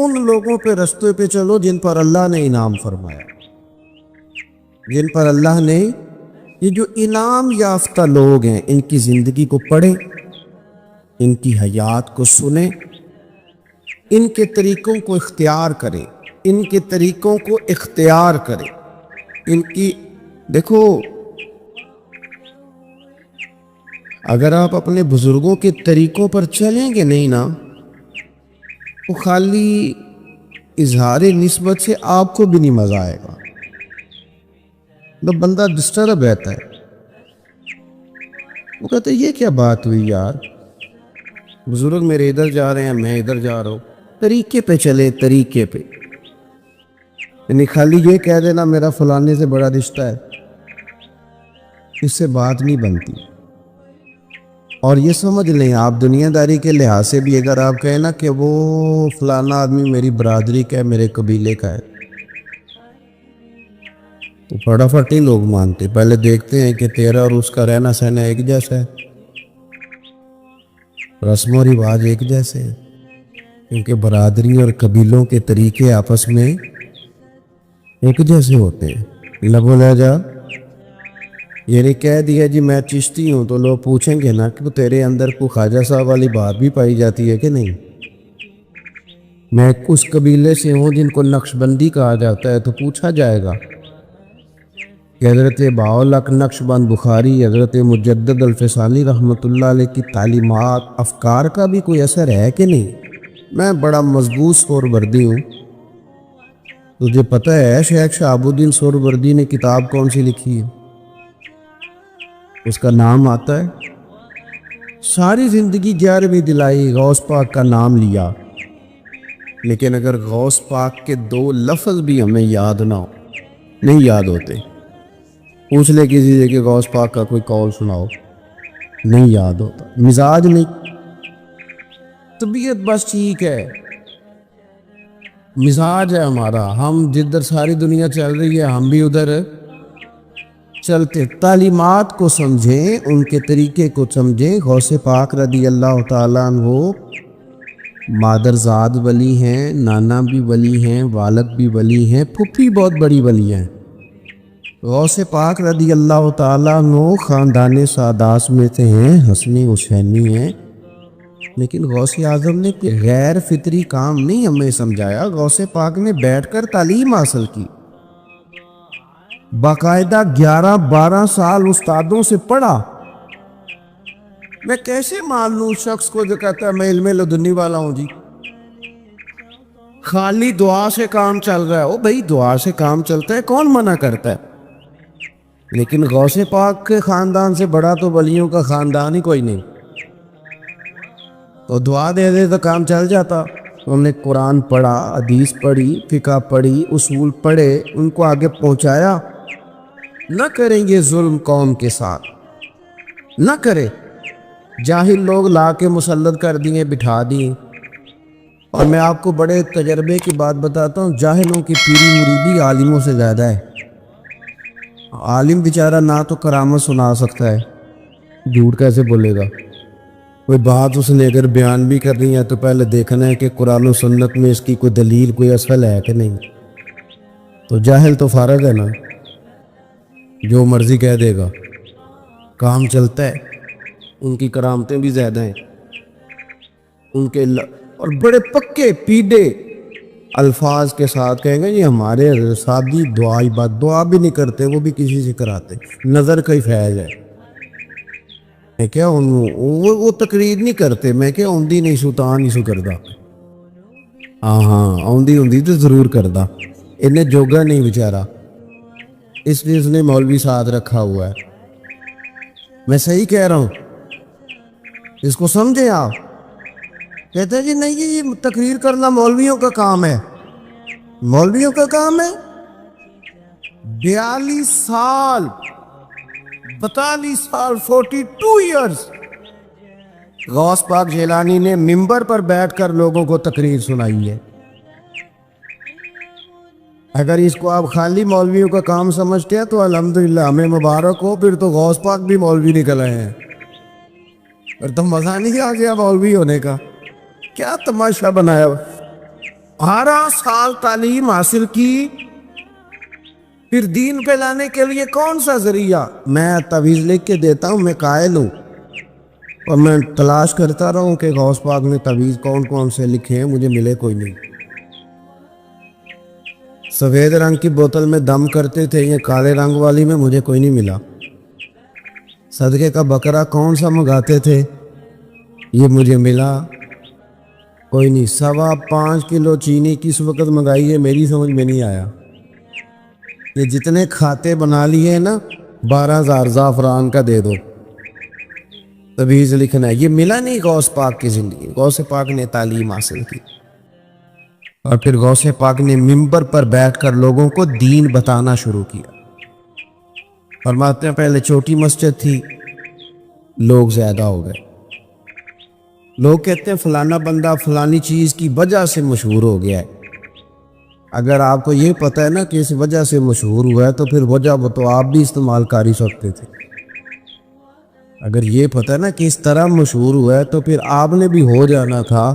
ان لوگوں پہ رستے پہ چلو جن پر اللہ نے انعام فرمایا، جن پر اللہ نے، یہ جو انعام یافتہ لوگ ہیں ان کی زندگی کو پڑھیں، ان کی حیات کو سنیں، ان کے طریقوں کو اختیار کریں، ان کے طریقوں کو اختیار کریں، ان کی دیکھو، اگر آپ اپنے بزرگوں کے طریقوں پر چلیں گے نہیں نا، وہ خالی اظہار نسبت سے آپ کو بھی نہیں مزہ آئے گا، تو بندہ ڈسٹرب رہتا ہے۔ وہ کہتے ہیں یہ کیا بات ہوئی یار، بزرگ میرے ادھر جا رہے ہیں میں ادھر جا رہا ہوں، طریقے پہ چلے، طریقے پہ، یعنی خالی یہ کہہ دینا میرا فلانے سے بڑا رشتہ ہے، اس سے بات نہیں بنتی۔ اور یہ سمجھ لیں آپ دنیا داری کے لحاظ سے بھی اگر آپ کہیں نا کہ وہ فلانا آدمی میری برادری کا ہے، میرے قبیلے کا ہے، تو فٹافٹ ہی لوگ مانتے، پہلے دیکھتے ہیں کہ تیرا اور اس کا رہنا سہنا ایک جیسا ہے، رسم و رواج ایک جیسے ہیں، کیونکہ برادری اور قبیلوں کے طریقے آپس میں ایک جیسے ہوتے ہیں۔ لب و لہجہ، یعنی کہہ دیا جی میں چشتی ہوں تو لوگ پوچھیں گے نا کہ تیرے اندر کوئی خواجہ صاحب والی بات بھی پائی جاتی ہے کہ نہیں؟ میں اس قبیلے سے ہوں جن کو نقش بندی کہا جاتا ہے، تو پوچھا جائے گا کہ حضرت باولک نقش بند بخاری، حضرت مجدد الفسانی رحمۃ اللہ علیہ کی تعلیمات، افکار کا بھی کوئی اثر ہے کہ نہیں؟ میں بڑا مضبوط سہروردی ہوں، تجھے پتہ ہے شیخ شہاب الدین سہروردی نے کتاب کون سی لکھی ہے؟ اس کا نام آتا ہے، ساری زندگی 11ویں دلائی غوث پاک کا نام لیا، لیکن اگر غوث پاک کے 2 لفظ بھی ہمیں یاد نہ ہو، نہیں یاد ہوتے۔ پوچھ لے کسی سے کہ غوث پاک کا کوئی قول سناؤ، نہیں یاد ہوتا، مزاج نہیں، طبیعت بس ٹھیک ہے، مزاج ہے ہمارا، ہم جدھر ساری دنیا چل رہی ہے ہم بھی ادھر چلتے۔ تعلیمات کو سمجھیں، ان کے طریقے کو سمجھیں۔ غوث پاک رضی اللہ تعالیٰ عنہ مادرزاد ولی ہیں، نانا بھی ولی ہیں، والد بھی ولی ہیں، پھپھی بہت بڑی ولی ہیں۔ غوث پاک رضی اللہ تعالیٰ عنہ خاندان سادات میں سے ہیں، حسنی حسینی ہیں، لیکن غوث اعظم نے غیر فطری کام نہیں ہمیں سمجھایا، غوث پاک نے بیٹھ کر تعلیم حاصل کی، باقاعدہ 11-12 سال استادوں سے پڑھا۔ میں کیسے مان لوں شخص کو جو کہتا ہے میں علم لدنی والا ہوں جی، خالی دعا سے کام چل رہا ہے؟ او بھائی دعا سے کام چلتا ہے، کون منع کرتا ہے؟ لیکن غوث پاک کے خاندان سے بڑا تو ولیوں کا خاندان ہی کوئی نہیں، تو دعا دے دے تو کام چل جاتا۔ انہوں نے قرآن پڑھا، حدیث پڑھی، فقہ پڑھی، اصول پڑھے، ان کو آگے پہنچایا۔ نہ کریں گے ظلم قوم کے ساتھ، نہ کرے، جاہل لوگ لا کے مسلط کر دیے، بٹھا دیے۔ اور میں آپ کو بڑے تجربے کی بات بتاتا ہوں، جاہلوں کی پیری مریدی عالموں سے زیادہ ہے۔ عالم بیچارہ نہ تو کرامت سنا سکتا ہے، جھوٹ کیسے بولے گا؟ کوئی بات اس نے اگر بیان بھی کرنی ہے تو پہلے دیکھنا ہے کہ قرآن و سنت میں اس کی کوئی دلیل، کوئی اصل ہے کہ نہیں۔ تو جاہل تو فارغ ہے نا، جو مرضی کہہ دے گا، کام چلتا ہے۔ ان کی کرامتیں بھی زیادہ ہیں، ان کے اور بڑے پکے پیڈے الفاظ کے ساتھ کہیں گے یہ ہمارے سادی دعائی بات، دعا بھی نہیں کرتے، وہ بھی کسی سے کراتے، نظر کا ہی فیض ہے۔ میں کیا وہ تقریر نہیں کرتے، میں کیا اوندی نہیں سو تاں نہیں سو کردا، ہاں اوندی تو ضرور کردا، انہیں جوگا نہیں بیچارہ، اس لیے اس نے مولوی ساتھ رکھا ہوا ہے۔ میں صحیح کہہ رہا ہوں، اس کو سمجھیں آپ؟ کہتے ہیں جی نہیں یہ تقریر کرنا مولویوں کا کام ہے، مولویوں کا کام ہے۔ 42 سال 42 ایئرز غوث پاک جیلانی نے منبر پر بیٹھ کر لوگوں کو تقریر سنائی ہے۔ اگر اس کو آپ خالی مولویوں کا کام سمجھتے ہیں تو الحمدللہ ہمیں مبارک ہو، پھر تو غوث پاک بھی مولوی نکل آئے ہیں، اور تو مزہ نہیں آ گیا مولوی ہونے کا؟ کیا تماشا بنایا 12 سال تعلیم حاصل کی، پھر دین پہ لانے کے لیے کون سا ذریعہ؟ میں تعویذ لکھ کے دیتا ہوں، میں قائل ہوں، اور میں تلاش کرتا رہا ہوں کہ غوث پاک نے تعویذ کون کون سے لکھے ہیں، مجھے ملے کوئی نہیں۔ سفید رنگ کی بوتل میں دم کرتے تھے، یہ کالے رنگ والی میں مجھے کوئی نہیں ملا۔ صدقے کا بکرا کون سا منگاتے تھے، یہ مجھے ملا کوئی نہیں۔ 5.25 کلو چینی کس وقت منگائی ہے، میری سمجھ میں نہیں آیا۔ یہ جتنے کھاتے بنا لیے نا 12,000 زعفران کا دے دو، تعویذ لکھنا ہے، یہ ملا نہیں غوث پاک کی زندگی۔ غوث پاک نے تعلیم حاصل کی، اور پھر غوث پاک نے ممبر پر بیٹھ کر لوگوں کو دین بتانا شروع کیا۔ فرماتے ہیں پہلے چھوٹی مسجد تھی، لوگ زیادہ ہو گئے۔ لوگ کہتے ہیں فلانا بندہ فلانی چیز کی وجہ سے مشہور ہو گیا ہے۔ اگر آپ کو یہ پتہ ہے نا کہ اس وجہ سے مشہور ہوا ہے تو پھر وجہ وہ تو آپ بھی استعمال کر ہی سکتے تھے۔ اگر یہ پتہ ہے نا کہ اس طرح مشہور ہوا ہے تو پھر آپ نے بھی ہو جانا تھا۔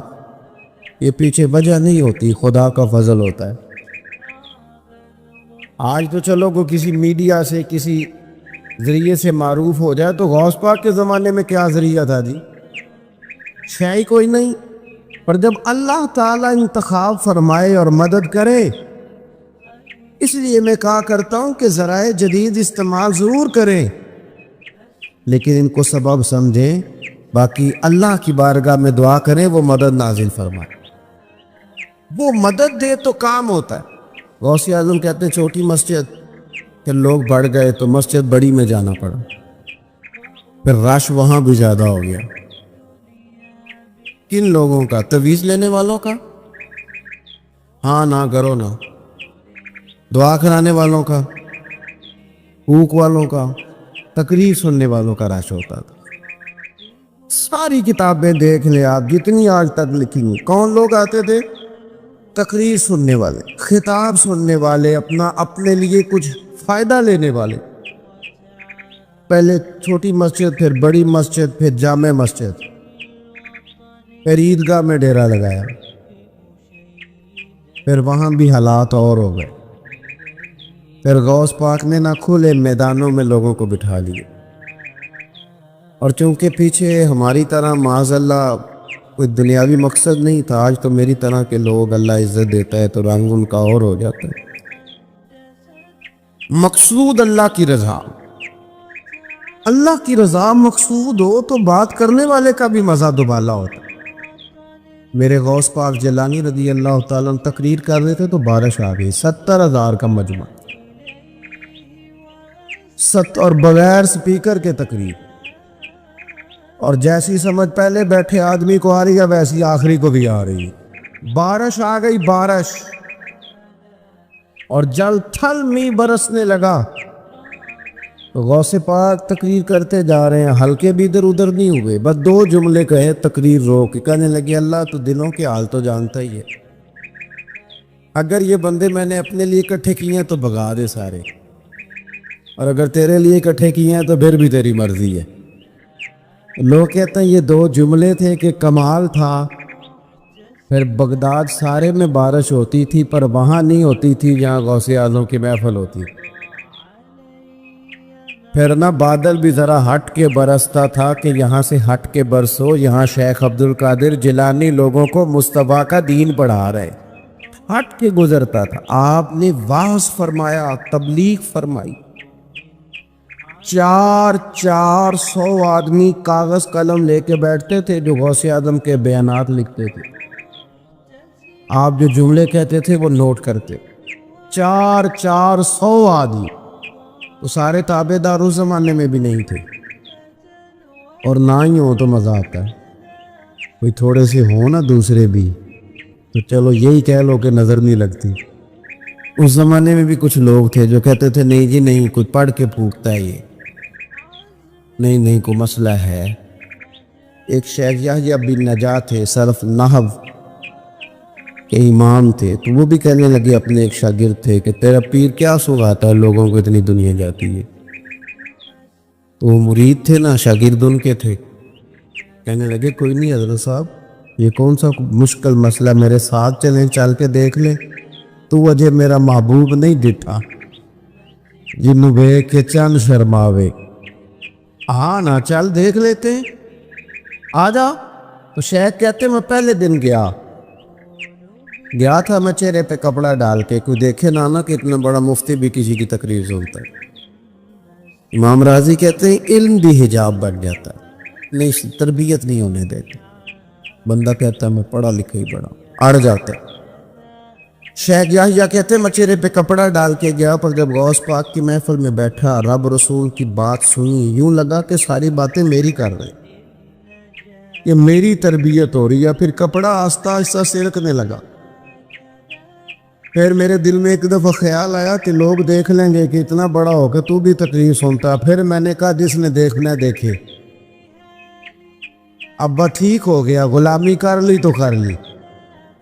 یہ پیچھے وجہ نہیں ہوتی، خدا کا فضل ہوتا ہے۔ آج تو چلو کو کسی میڈیا سے کسی ذریعے سے معروف ہو جائے، تو غوث پاک کے زمانے میں کیا ذریعہ تھا جی؟ شے کوئی نہیں۔ پر جب اللہ تعالیٰ انتخاب فرمائے اور مدد کرے، اس لیے میں کہا کرتا ہوں کہ ذرائع جدید استعمال ضرور کریں، لیکن ان کو سبب سمجھیں، باقی اللہ کی بارگاہ میں دعا کریں وہ مدد نازل فرمائے۔ وہ مدد دے تو کام ہوتا ہے۔ غوث اعظم کہتے ہیں چھوٹی مسجد، کہ لوگ بڑھ گئے تو مسجد بڑی میں جانا پڑا، پھر رش وہاں بھی زیادہ ہو گیا۔ کن لوگوں کا؟ تعویذ لینے والوں کا، ہاں نہ کرو نا، دعا کرانے والوں کا، پھوک والوں کا، تقریر سننے والوں کا رش ہوتا تھا۔ ساری کتابیں دیکھ لیں آپ، جتنی آج تک لکھی ہیں، کون لوگ آتے تھے؟ تقریر سننے والے، خطاب سننے والے، اپنے لیے کچھ فائدہ لینے والے۔ پہلے چھوٹی مسجد، پھر بڑی مسجد، پھر جامع مسجد، پھر عیدگاہ میں ڈیرا لگایا، پھر وہاں بھی حالات اور ہو گئے۔ پھر غوث پاک نے نہ کھلے میدانوں میں لوگوں کو بٹھا لیے، اور چونکہ پیچھے ہماری طرح معاذ اللہ کوئی دنیاوی مقصد نہیں تھا، آج تو میری طرح کے لوگ اللہ عزت دیتا ہے تو رنگ ان کا اور ہو جاتا ہے۔ مقصود اللہ کی رضا، اللہ کی رضا مقصود ہو تو بات کرنے والے کا بھی مزہ دوبالا ہوتا ہے۔ میرے غوث پاک جیلانی رضی اللہ تعالیٰ عنہ تقریر کر رہے تھے تو بارش آ گئی، 70,000 کا مجمع، اور بغیر سپیکر کے تقریر، اور جیسی سمجھ پہلے بیٹھے آدمی کو آ رہی ہے ویسی آخری کو بھی آ رہی ہے۔ بارش آ گئی، بارش، اور جل تھل می برسنے لگا۔ تو غوث پاک تقریر کرتے جا رہے ہیں، ہلکے بھی ادھر ادھر نہیں ہوئے، بس 2 جملے کہے، تقریر روک، کہنے لگے اللہ تو دلوں کے حال تو جانتا ہی ہے، اگر یہ بندے میں نے اپنے لیے اکٹھے کیے ہیں تو بھگا دے سارے، اور اگر تیرے لیے اکٹھے کیے ہیں تو پھر بھی تیری مرضی ہے۔ لوگ کہتے ہیں یہ 2 جملے تھے کہ کمال تھا۔ پھر بغداد سارے میں بارش ہوتی تھی، پر وہاں نہیں ہوتی تھی جہاں غوث اعظم کی محفل ہوتی۔ پھر نہ بادل بھی ذرا ہٹ کے برستا تھا کہ یہاں سے ہٹ کے برسو، یہاں شیخ عبد القادر جیلانی لوگوں کو مصطفیٰ کا دین پڑھا رہے، ہٹ کے گزرتا تھا۔ آپ نے واعظ فرمایا، تبلیغ فرمائی، 400 آدمی کاغذ قلم لے کے بیٹھتے تھے جو غوث اعظم کے بیانات لکھتے تھے، آپ جو جملے کہتے تھے وہ نوٹ کرتے۔ 400 آدمی، وہ سارے تابع دار اس زمانے میں بھی نہیں تھے، اور نہ ہی ہو تو مزہ آتا ہے، کوئی تھوڑے سے ہو نا دوسرے بھی تو چلو یہی کہہ لو کہ نظر نہیں لگتی۔ اس زمانے میں بھی کچھ لوگ تھے جو کہتے تھے نہیں جی نہیں، کوئی پڑھ کے پھونکتا ہے، یہ نہیں کوئی مسئلہ ہے۔ ایک شیخ یحییٰ بن نجات تھے، صرف نحو کے امام تھے، تو وہ بھی کہنے لگے، اپنے ایک شاگرد تھے، کہ تیرا پیر کیا سکھاتا ہے لوگوں کو اتنی دنیا جاتی ہے؟ تو وہ مرید تھے نا، شاگرد ان کے تھے، کہنے لگے کوئی نہیں حضرت صاحب، یہ کون سا مشکل مسئلہ، میرے ساتھ چلیں، چل کے دیکھ لیں۔ تو وجہ میرا محبوب نہیں ڈٹھا جنوں ویکھ کے چند شرماوے۔ ہاں نا چل دیکھ لیتے ہیں، آ جا۔ تو شیخ کہتے میں پہلے دن گیا تھا میں چہرے پہ کپڑا ڈال کے، کوئی دیکھے نہ کہ اتنا بڑا مفتی بھی کسی کی تقریر سنتا ہے۔ امام راضی کہتے ہیں علم بھی حجاب بن جاتا ہے، نہیں تربیت نہیں ہونے دیتے۔ بندہ کہتا ہے میں پڑھا لکھا ہی بڑا، اڑ جاتا ہے۔ شیخ یحییٰ کہتے ہیں میں چہرے پہ کپڑا ڈال کے گیا، پر جب غوث پاک کی محفل میں بیٹھا، رب رسول کی بات سنی، یوں لگا کہ ساری باتیں میری کر رہے ہیں، یہ میری تربیت ہو رہی ہے۔ پھر کپڑا آہستہ آہستہ سرکنے لگا۔ پھر میرے دل میں ایک دفعہ خیال آیا کہ لوگ دیکھ لیں گے کہ اتنا بڑا ہو کے تو بھی تقریر سنتا ہے۔ پھر میں نے کہا جس نے دیکھنا ہے دیکھے، ابا ٹھیک ہو گیا، غلامی کر لی تو کر لی،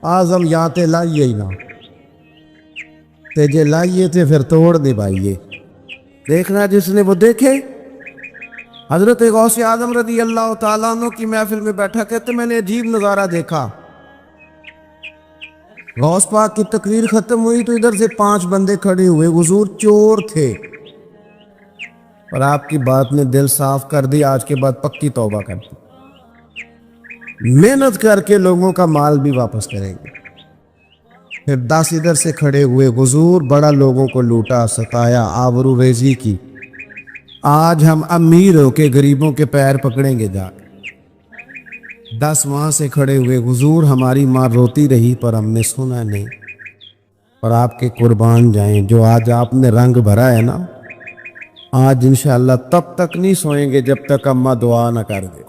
آزم یا تے لائیے ہی نہ تے جے لائیے تھے پھر توڑ دے بھائیے، دیکھنا جس نے وہ دیکھے۔ حضرت غوث اعظم رضی اللہ تعالیٰ عنہ کی محفل میں بیٹھا کہتے میں نے عجیب نظارہ دیکھا۔ غوث پاک کی تقریر ختم ہوئی تو ادھر سے 5 بندے کھڑے ہوئے، حضور چور تھے، اور آپ کی بات نے دل صاف کر دی، آج کے بعد پکی توبہ کر دی، محنت کر کے لوگوں کا مال بھی واپس کریں گے۔ پھر 10 ادھر سے کھڑے ہوئے، حضور بڑا لوگوں کو لوٹا ستایا، آبرو ریزی کی، آج ہم امیر ہو کے غریبوں کے پیر پکڑیں گے جا کے۔ 10 وہاں سے کھڑے ہوئے، حضور ہماری ماں روتی رہی پر ہم نے سنا نہیں، اور آپ کے قربان جائیں، جو آج آپ نے رنگ بھرا ہے نا، آج انشاءاللہ تب تک نہیں سوئیں گے جب تک اماں دعا نہ کر دے،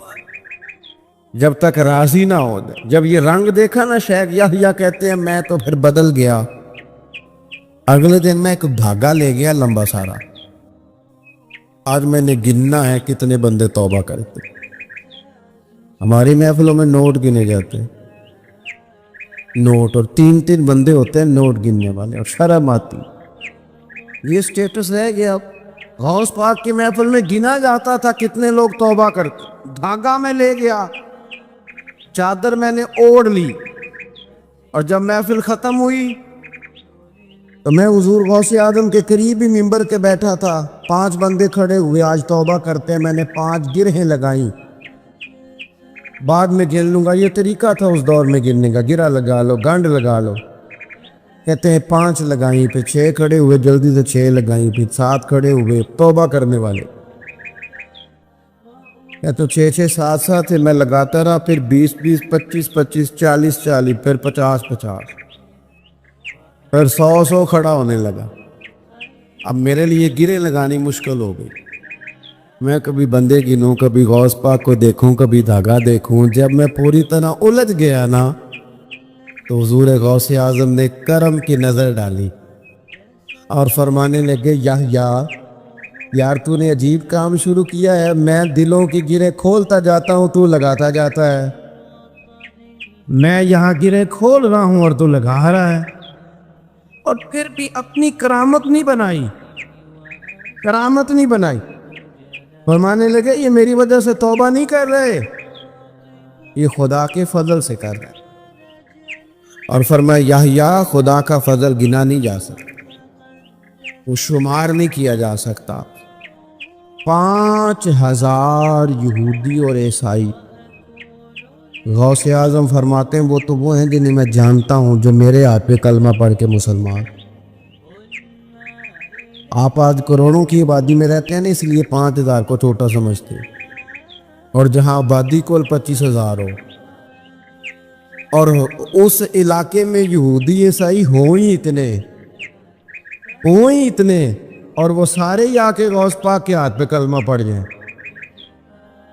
جب تک راضی نہ ہو جائے۔ جب یہ رنگ دیکھا نا، شیخ یحییٰ کہتے ہیں میں تو پھر بدل گیا۔ اگلے دن میں ایک دھاگا لے گیا لمبا سارا، آج میں نے گننا ہے کتنے بندے توبہ کرتے۔ ہماری محفلوں میں نوٹ گنے جاتے ہیں، نوٹ، اور 3 بندے ہوتے ہیں نوٹ گننے والے، اور شرم آتی، یہ سٹیٹس رہ گیا۔ غوث پاک کی محفل میں گنا جاتا تھا کتنے لوگ توبہ کرتے۔ دھاگا میں لے گیا، چادر میں نے اوڑھ لی، اور جب محفل ختم ہوئی تو میں حضور غوث اعظم کے قریب ہی ممبر کے بیٹھا تھا، 5 بندے کھڑے ہوئے آج توبہ کرتے ہیں، میں نے 5 گرہیں لگائیں، بعد میں گن لوں گا، یہ طریقہ تھا اس دور میں گننے کا، گرہ لگا لو، گنڈ لگا لو۔ کہتے ہیں 5 لگائیں، پھر 6 کھڑے ہوئے، جلدی سے 6 لگائیں، پھر 7 کھڑے ہوئے توبہ کرنے والے، تو 6 7 میں لگاتا رہا، پھر 20 25 40 پھر 50 پھر 100 کھڑا ہونے لگا۔ اب میرے لیے گرے لگانی مشکل ہو گئی، میں کبھی بندے گنوں، کبھی غوث پاک کو دیکھوں، کبھی دھاگا دیکھوں۔ جب میں پوری طرح الجھ گیا نا، تو حضور غوث اعظم نے کرم کی نظر ڈالی اور فرمانے لگے یحییٰ، یار تو نے عجیب کام شروع کیا ہے، میں دلوں کی گریں کھولتا جاتا ہوں، تو لگاتا جاتا ہے، میں یہاں گریں کھول رہا ہوں اور تو لگا رہا ہے، اور پھر بھی اپنی کرامت نہیں بنائی۔ فرمانے لگے یہ میری وجہ سے توبہ نہیں کر رہے، یہ خدا کے فضل سے کر رہے، اور فرمایا یحییٰ خدا کا فضل گنا نہیں جا سکتا، وہ شمار نہیں کیا جا سکتا۔ 5000 یہودی اور عیسائی، غوث اعظم فرماتے ہیں وہ ہیں جنہیں میں جانتا ہوں جو میرے ہاتھ پہ کلمہ پڑھ کے مسلمان۔ آپ آج کروڑوں کی آبادی میں رہتے ہیں نا، اس لیے 5000 کو چھوٹا سمجھتے ہیں، اور جہاں آبادی کل 25,000 ہو، اور اس علاقے میں یہودی عیسائی ہوں ہی اتنے، اور وہ سارے ہی آ کے غوث پاک کے ہاتھ پہ کلمہ پڑھ جائیں،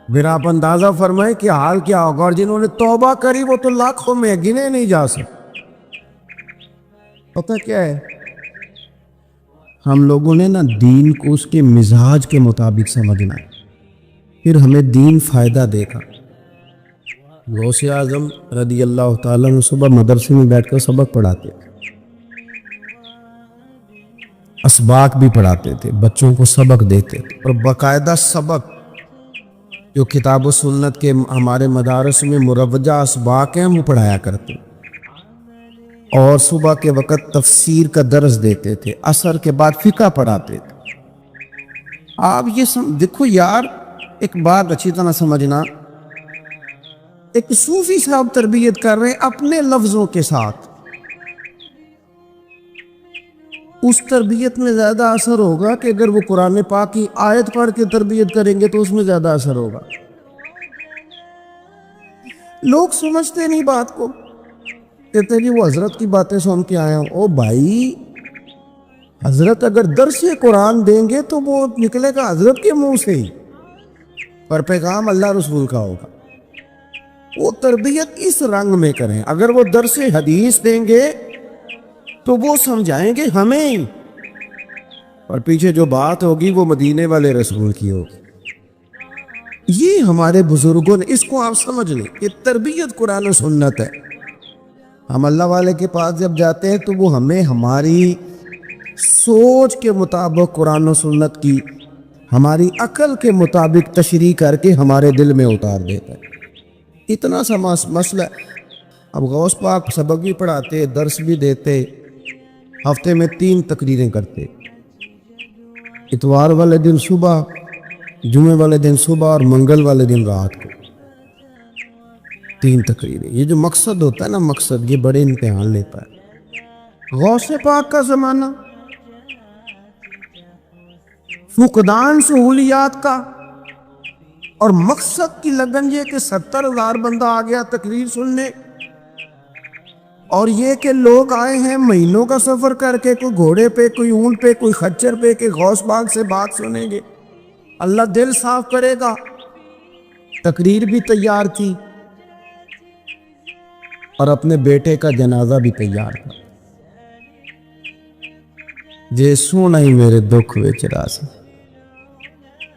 پھر آپ اندازہ فرمائیں کہ حال کیا ہوگا۔ اور جنہوں نے توبہ کری وہ تو لاکھوں میں، گنے نہیں جا سکتے۔ پتہ کیا ہے، ہم لوگوں نے نا دین کو اس کے مزاج کے مطابق سمجھنا ہے، پھر ہمیں دین فائدہ دے گا۔ غوث اعظم رضی اللہ تعالیٰ عنہ صبح مدرسے میں بیٹھ کر سبق پڑھاتے تھے، اسباق بھی پڑھاتے تھے، بچوں کو سبق دیتے تھے، اور باقاعدہ سبق جو کتاب و سنت کے ہمارے مدارس میں مروجہ اسباق ہیں وہ پڑھایا کرتے، اور صبح کے وقت تفسیر کا درس دیتے تھے، عصر کے بعد فقہ پڑھاتے تھے۔ آپ یہ دیکھو یار، ایک بات اچھی طرح سمجھنا، ایک صوفی صاحب تربیت کر رہے ہیں اپنے لفظوں کے ساتھ، اس تربیت میں زیادہ اثر ہوگا کہ اگر وہ قرآن پاک کی آیت پڑھ کے تربیت کریں گے تو اس میں زیادہ اثر ہوگا۔ لوگ سمجھتے نہیں بات کو، کہتے ہیں وہ حضرت کی باتیں سن کے آیا ہوں۔ او بھائی، حضرت اگر درس قرآن دیں گے تو وہ نکلے گا حضرت کے منہ سے ہی، پر پیغام اللہ رسول کا ہوگا۔ وہ تربیت اس رنگ میں کریں۔ اگر وہ درس حدیث دیں گے تو وہ سمجھائیں گے ہمیں ہی، اور پیچھے جو بات ہوگی وہ مدینے والے رسول کی ہوگی۔ یہ ہمارے بزرگوں نے، اس کو آپ سمجھ لیں کہ تربیت قرآن و سنت ہے۔ ہم اللہ والے کے پاس جب جاتے ہیں تو وہ ہمیں ہماری سوچ کے مطابق قرآن و سنت کی، ہماری عقل کے مطابق تشریح کر کے ہمارے دل میں اتار دیتا ہے۔ اتنا سا مسئلہ ہے۔ اب غوث پاک سبق بھی پڑھاتے، درس بھی دیتے، ہفتے میں 3 تقریریں کرتے، اتوار والے دن صبح، جمعے والے دن صبح اور منگل والے دن رات کو 3 تقریریں۔ یہ جو مقصد ہوتا ہے نا، مقصد یہ بڑے امتحان لیتا ہے۔ غوث پاک کا زمانہ، فقدان سہولیات کا، اور مقصد کی لگن یہ کہ 70,000 بندہ آ گیا تقریر سننے، اور یہ کہ لوگ آئے ہیں مہینوں کا سفر کر کے، کوئی گھوڑے پہ، کوئی اونٹ پہ، کوئی خچر پہ، کہ غوث پاک سے بات سنیں گے، اللہ دل صاف کرے گا۔ تقریر بھی تیار تھی اور اپنے بیٹے کا جنازہ بھی تیار تھا۔ جے سونا ہی میرے دکھ وچ راس،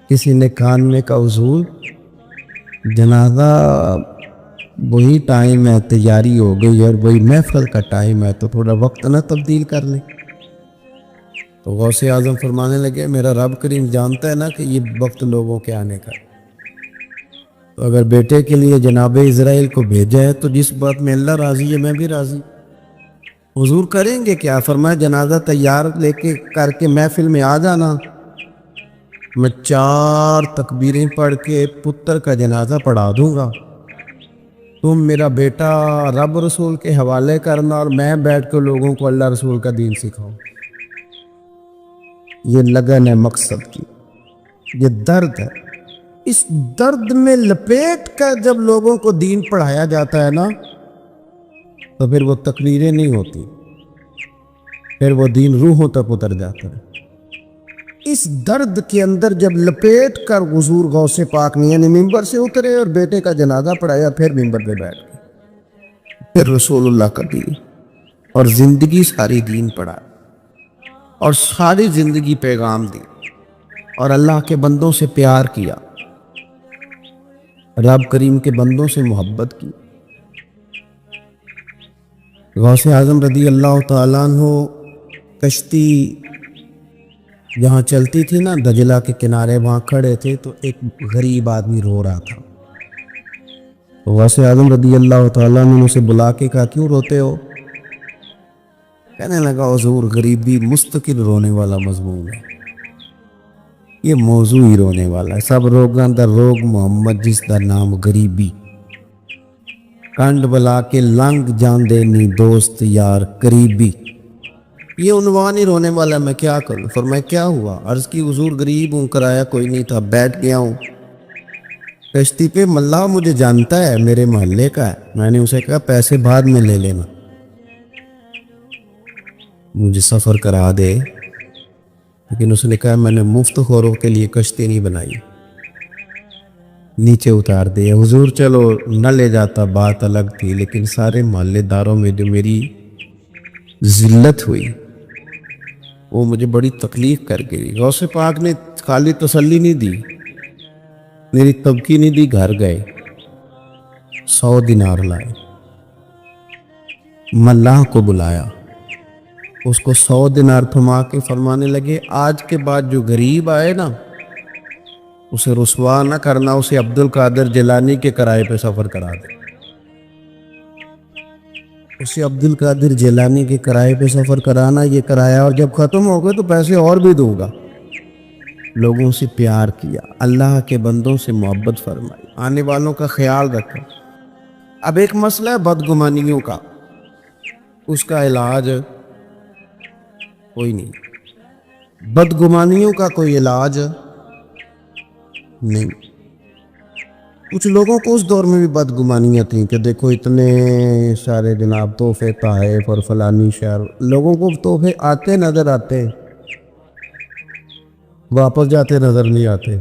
کسی نے کان میں کا حضور جنازہ وہی ٹائم ہے، تیاری ہو گئی اور وہی محفل کا ٹائم ہے، تو تھوڑا وقت نہ تبدیل کر لیں۔ تو غوث اعظم فرمانے لگے میرا رب کریم جانتا ہے نا کہ یہ وقت لوگوں کے آنے کا، تو اگر بیٹے کے لیے جناب اسرائیل کو بھیجا ہے تو جس بات میں اللہ راضی ہے میں بھی راضی۔ حضور کریں گے کیا؟ فرمایا جنازہ تیار لے کے کر کے محفل میں آ جانا، میں 4 تکبیریں پڑھ کے پتر کا جنازہ پڑھا دوں گا، تم میرا بیٹا رب رسول کے حوالے کرنا اور میں بیٹھ کے لوگوں کو اللہ رسول کا دین سکھاؤں۔ یہ لگن ہے مقصد کی، یہ درد ہے۔ اس درد میں لپیٹ کر جب لوگوں کو دین پڑھایا جاتا ہے نا، تو پھر وہ تقریریں نہیں ہوتی، پھر وہ دین روحوں تک اتر جاتا ہے۔ اس درد کے اندر جب لپیٹ کر حضور غوث پاک نے یعنی ممبر سے اترے اور بیٹے کا جنازہ پڑھایا، پھر ممبر پہ بیٹھ گئے، پھر رسول اللہ کا دین اور زندگی ساری دین پڑھا، اور ساری زندگی پیغام دی، اور اللہ کے بندوں سے پیار کیا، رب کریم کے بندوں سے محبت کی۔ غوث اعظم رضی اللہ تعالیٰ عنہ کشتی جہاں چلتی تھی نا دجلہ کے کنارے، وہاں کھڑے تھے تو ایک غریب آدمی رو رہا تھا۔ غوث اعظم رضی اللہ تعالیٰ عنہ نے اسے بلا کے کہا کیوں روتے ہو؟ کہنے لگا حضور غریبی مستقل رونے والا مضمون ہے، یہ موضوع ہی رونے والا ہے، سب روگاں دا روگ محمد جس دا نام غریبی، کنڈ بلا کے لنگ جان دینی دوست یار قریبی، یہ عنوان ہی رونے والا ہے، میں کیا کروں؟ فرمایا کیا ہوا؟ عرض کی حضور غریب ہوں، کرایہ کوئی نہیں تھا، بیٹھ گیا ہوں کشتی پہ، ملا مجھے جانتا ہے، میرے محلے کا ہے، میں نے اسے کہا پیسے بعد میں لے لینا، مجھے سفر کرا دے، لیکن اس نے کہا میں نے مفت خوروں کے لیے کشتی نہیں بنائی، نیچے اتار دے۔ حضور چلو نہ لے جاتا بات الگ تھی، لیکن سارے محلے داروں میں جو میری ذلت ہوئی وہ مجھے بڑی تکلیف کر گئی۔ غوث پاک نے خالی تسلی نہیں دی، میری تبکی نہیں دی، گھر گئے 100 دینار لائے، ملاح کو بلایا، اس کو 100 دینار تھما کے فرمانے لگے آج کے بعد جو غریب آئے نا اسے رسوا نہ کرنا، اسے عبد القادر جیلانی کے کرائے پہ سفر کرا دے، اسے عبد القادر جیلانی کے کرائے پہ سفر کرانا، یہ کرایا، اور جب ختم ہو گئے تو پیسے اور بھی دوں گا۔ لوگوں سے پیار کیا، اللہ کے بندوں سے محبت فرمائی، آنے والوں کا خیال رکھا۔ اب ایک مسئلہ ہے بدگمانیوں کا، اس کا علاج کوئی نہیں، بدگمانیوں کا کوئی علاج نہیں۔ کچھ لوگوں کو اس دور میں بھی بدگمانیاں تھیں کہ دیکھو اتنے سارے جناب تحفے تحائف اور فلانی شہر، لوگوں کو تحفے آتے نظر آتے، واپس جاتے نظر نہیں آتے،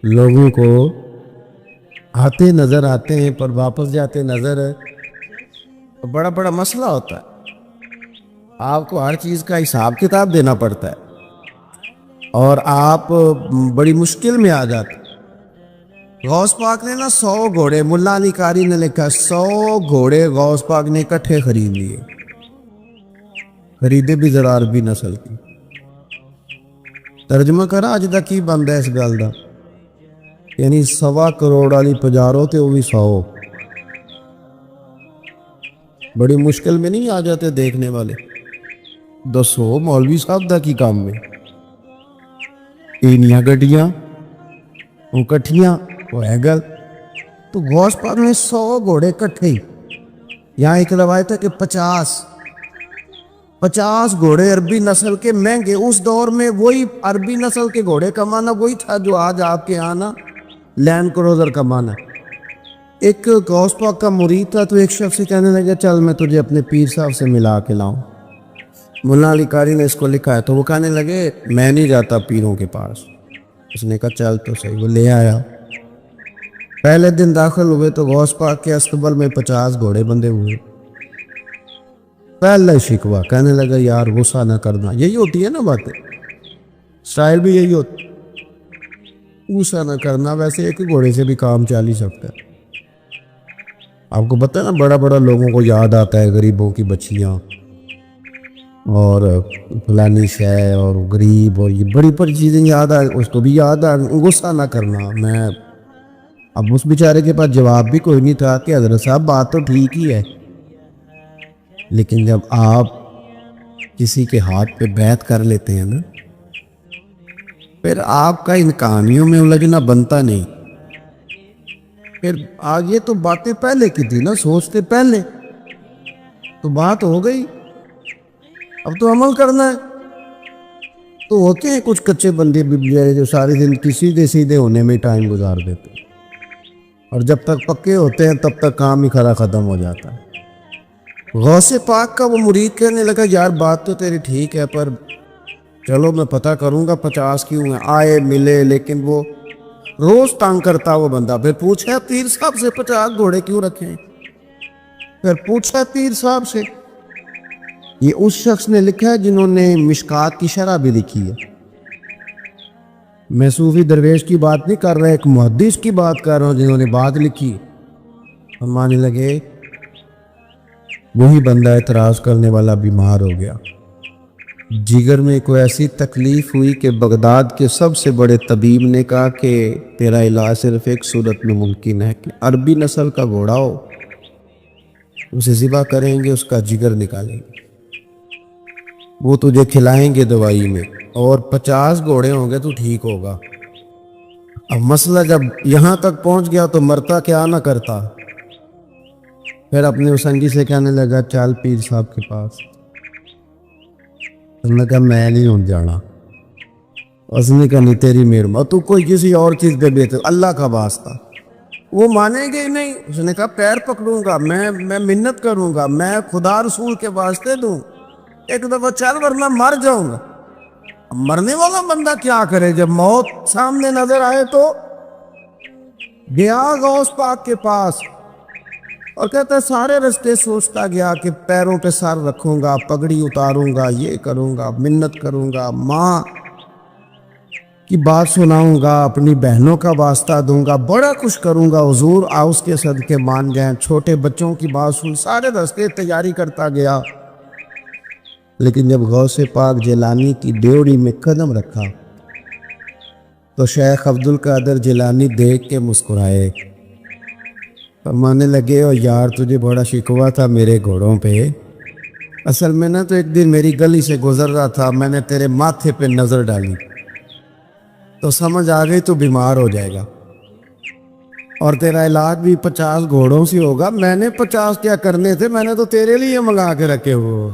لوگوں کو آتے نظر آتے ہیں پر واپس جاتے نظر، بڑا بڑا مسئلہ ہوتا ہے۔ آپ کو ہر چیز کا حساب کتاب دینا پڑتا ہے اور آپ بڑی مشکل میں آ جاتے۔ غوث پاک نے نا 100 گھوڑے، ملا علی قاری نے لکھا 100 گھوڑے غوث پاک نے اکٹھے خرید لیے، خریدے بھی ذرا عربی نسل کی۔ ترجمہ کرا اج تک کی بند ہے اس گل دا، یعنی 1.25 کروڑ والی پجارو تے وہ بھی 100، بڑی مشکل میں نہیں آ جاتے دیکھنے والے۔ دسو مولوی صاحب دا کی کام میں اینیاں گڈیاں وہ کٹھیاں وہ ہے گل، تو غوث پاک نے 100 گھوڑے کٹھے ہی، یہاں ایک روایت ہے کہ 50 گھوڑے عربی نسل کے مہنگے، اس دور میں وہی عربی نسل کے گھوڑے کمانا وہی تھا جو آج آپ کے آنا لینڈ کروزر کمانا۔ ایک غوث پاک کا مرید تھا تو ایک شخص سے کہنے لگا چل میں تجھے اپنے پیر صاحب سے ملا کے لاؤں، ملا علی قاری نے اس کو لکھا ہے، تو وہ کہنے لگے میں نہیں جاتا پیروں کے پاس۔ اس نے کہا چل تو صحیح، وہ لے آیا۔ پہلے دن داخل ہوئے تو غوث پاک کے استقبال میں 50 گھوڑے بندھے ہوئے۔ پہلا شکوہ، کہنے لگا یار غصہ نہ کرنا، یہی ہوتی ہے نا باتیں، اسٹائل بھی یہی ہوتی، غصہ نہ کرنا، ویسے ایک گھوڑے سے بھی کام چل ہی سکتا ہے۔ آپ کو پتہ ہے نا بڑا بڑا لوگوں کو یاد آتا ہے غریبوں کی بچیاں اور فلانی شے اور غریب اور یہ بڑی بڑی چیزیں یاد آ، اس کو بھی یاد آ، غصہ نہ کرنا۔ میں اب اس بیچارے کے پاس جواب بھی کوئی نہیں تھا کہ حضرت صاحب بات تو ٹھیک ہی ہے، لیکن جب آپ کسی کے ہاتھ پہ بیعت کر لیتے ہیں نا پھر آپ کا ان کہانیوں میں الجھنا بنتا نہیں۔ پھر آج یہ تو باتیں پہلے کی تھی نا، سوچتے پہلے، تو بات ہو گئی، اب تو عمل کرنا ہے۔ تو ہوتے ہیں کچھ کچے بندے بھی جو سارے دن سیدھے سیدھے ہونے میں ٹائم گزار دیتے ہیں، اور جب تک پکے ہوتے ہیں تب تک کام ہی کھڑا ختم ہو جاتا ہے۔ غوث پاک کا وہ مرید کہنے لگا یار بات تو تیری ٹھیک ہے پر چلو میں پتہ کروں گا 50 کیوں ہیں، آئے ملے، لیکن وہ روز تانگ کرتا وہ بندہ۔ پھر پوچھا پیر صاحب سے 50 گھوڑے کیوں رکھے ہیں، پھر پوچھا پیر صاحب سے۔ یہ اس شخص نے لکھا ہے جنہوں نے مشکات کی شرح بھی لکھی ہے۔ میں صوفی درویش کی بات نہیں کر رہا، ایک محدث کی بات کر رہا ہوں جنہوں نے بات لکھی۔ فرمانے لگے وہی بندہ اعتراض کرنے والا بیمار ہو گیا، جگر میں کوئی ایسی تکلیف ہوئی کہ بغداد کے سب سے بڑے طبیب نے کہا کہ تیرا علاج صرف ایک صورت میں ممکن ہے کہ عربی نسل کا گھوڑا ہو، اسے ذبح کریں گے، اس کا جگر نکالیں گے، وہ تجھے کھلائیں گے دوائی میں، اور 50 گھوڑے ہوں گے تو ٹھیک ہوگا۔ اب مسئلہ جب یہاں تک پہنچ گیا تو مرتا کیا نہ کرتا۔ پھر اپنے اسنگی سے کہنے لگا چال پیر صاحب کے پاس۔ اس نے کہا میں نہیں ہوں جانا، اس نے کہا نہیں تیری مہربانی، تو کوئی کسی اور چیز پہ بیٹھ، اللہ کا واسطہ۔ وہ مانیں گے نہیں، اس نے کہا پیر پکڑوں گا، میں منت کروں گا، میں خدا رسول کے واسطے دوں، ایک دفعہ چل ورنہ مر جاؤں گا۔ مرنے والا بندہ کیا کرے جب موت سامنے نظر آئے؟ تو گیا غوث پاک کے پاس اور کہتا ہے سارے رستے سوچتا گیا کہ پیروں پہ سر رکھوں گا، پگڑی اتاروں گا، یہ کروں گا، منت کروں گا، ماں کی بات سناؤں گا، اپنی بہنوں کا واسطہ دوں گا، بڑا کچھ کروں گا، حضور آؤس کے صدقے مان جائیں، چھوٹے بچوں کی بات سن، سارے رستے تیاری کرتا گیا۔ لیکن جب غوث پاک جیلانی کی ڈیوڑی میں قدم رکھا تو شیخ عبد القادر جیلانی دیکھ کے مسکرائے، فرمانے لگے او یار تجھے بڑا شکوہ تھا میرے گھوڑوں پہ، اصل میں نا تو ایک دن میری گلی سے گزر رہا تھا، میں نے تیرے ماتھے پہ نظر ڈالی تو سمجھ آ گئی تو بیمار ہو جائے گا، اور تیرا علاج بھی 50 گھوڑوں سے ہوگا، میں نے 50 کیا کرنے تھے، میں نے تو تیرے لیے منگا کے رکھے ہو،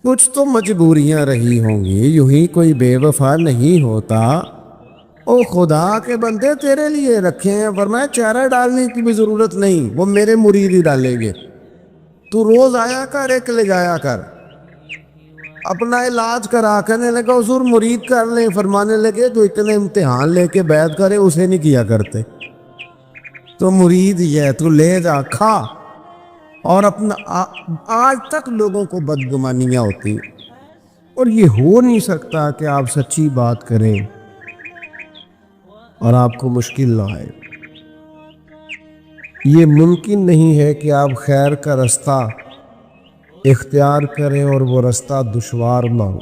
کچھ تو مجبوریاں رہی ہوں گی، یوں ہی کوئی بے وفا نہیں ہوتا، او خدا کے بندے تیرے لیے رکھے ہیں، فرمایا چارہ ڈالنے کی بھی ضرورت نہیں، وہ میرے مرید ہی ڈالیں گے، تو روز آیا کر، ایک لے جایا کر، اپنا علاج کرا کرنے لگا، حضور مرید کر لیں، فرمانے لگے جو اتنے امتحان لے کے بیعت کرے اسے نہیں کیا کرتے، تو مرید ہی ہے، تو لے جا کھا، اور اپنا آج تک لوگوں کو بدگمانیاں ہوتی، اور یہ ہو نہیں سکتا کہ آپ سچی بات کریں اور آپ کو مشکل نہ آئے، یہ ممکن نہیں ہے کہ آپ خیر کا رستہ اختیار کریں اور وہ رستہ دشوار نہ ہو،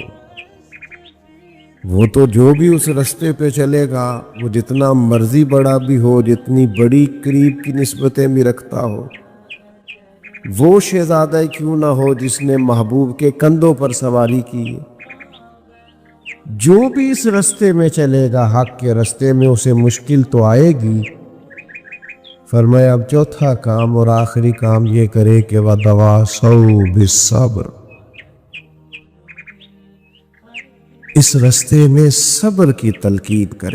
وہ تو جو بھی اس رستے پہ چلے گا، وہ جتنا مرضی بڑا بھی ہو، جتنی بڑی قریب کی نسبتیں بھی رکھتا ہو، وہ شہزادہ کیوں نہ ہو جس نے محبوب کے کندھوں پر سواری کی ہے، جو بھی اس رستے میں چلے گا حق کے رستے میں اسے مشکل تو آئے گی، فرمایا اب چوتھا کام اور آخری کام یہ کرے کہ وَتَوَاصَوْا بِالصَّبْرِ، اس رستے میں صبر کی تلقین کرے۔